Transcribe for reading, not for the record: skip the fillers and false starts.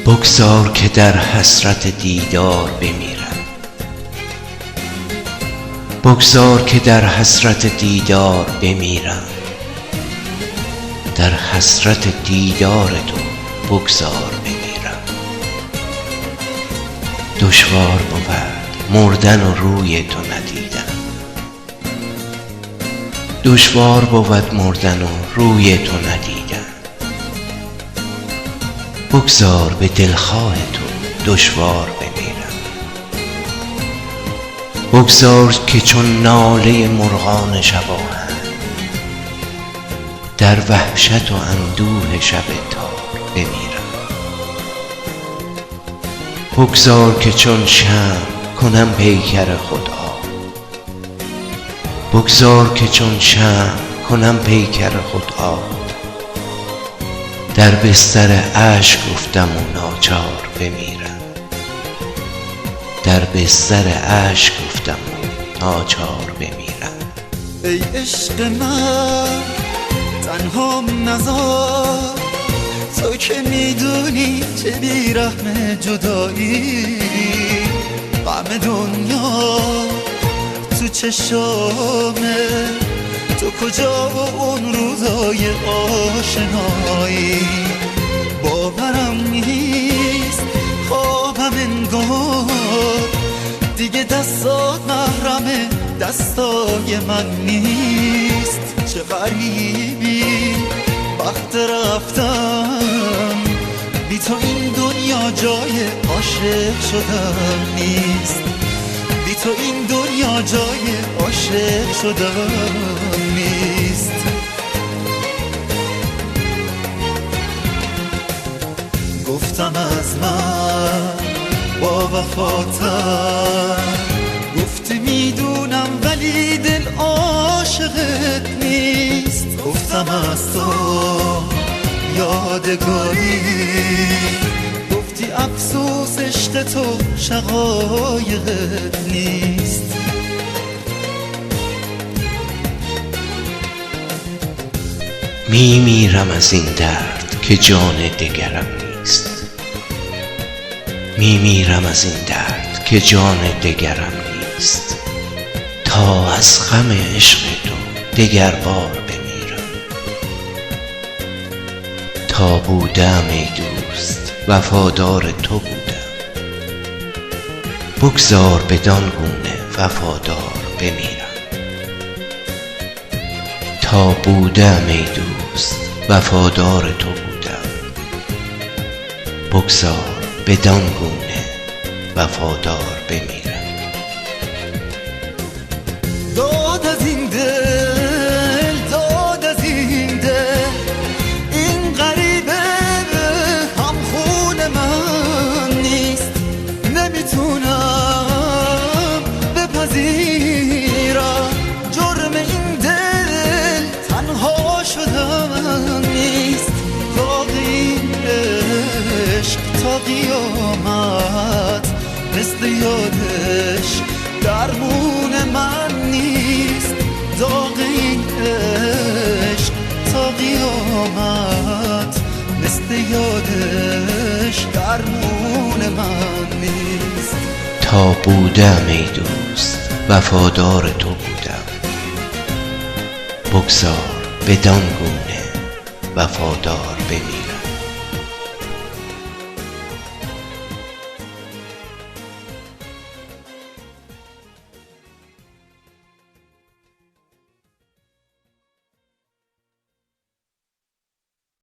بگذار که در حسرت دیدار بمیرم، بگذار که در حسرت دیدار بمیرم، در حسرت دیدار تو بگذار بمیرم. دشوار بود مردن و روی تو ندیدن، دشوار بود مردن و روی تو ندیدن. بگذار به دلخواه تو دشوار بمیرم، بگذار که چون ناله مرغان شباهن در وحشت و اندوه شب تار بمیرم. بگذار که چون شمع کنم پیکر خود آب، بگذار که چون شمع کنم پیکر خود آب. در بستر اشک گفتم و ناچار بمیرم، در بستر اشک گفتم و ناچار بمیرم. ای عشق من تنهام نذار، تو که میدونی چه بیرحم جدایی، غم دنیا تو چشامه، تو کجا و اون روزای آشنایی. باورم نیست خوابم انگار، دیگه دستات محرم دستای من نیست. چه غریبی وقت رفتم، بی تو این دنیا جای عاشق شدن نیست، بی تو این دنیا جای عاشق شدن نیست. گفتم از من با وفاتم، گفتی میدونم ولی دل عاشقت نیست. گفتم از تو یادگاری، گفتی افسوس عشق تو شقایقت نیست. میمیرم از این درد که جان دگرم نیست، میمیرم از این درد که جان دگرم نیست. تا از غم عشق تو دگر بار بمیرم، تا بودم ای دوست وفادار تو بودم. بگذار بدان گونه وفادار بمیرم، تا بودم ای دوست وفادار تو بودم. بگذار بدان گونه وفادار بمیرم. داد از این دل، داد از این دل، این غریبه هم خون من نیست. نمیتونم بپذیرم جرم این دل، تنها شدن نیست. داغ این عشق تا قیامت مثل یادش درمون من نیست. داغ این عشق تا قیامت مثل یادش درمون من نیست. تا بودم ای دوست وفادار تو بودم. بگذار بدان گونه وفادار بمیرم.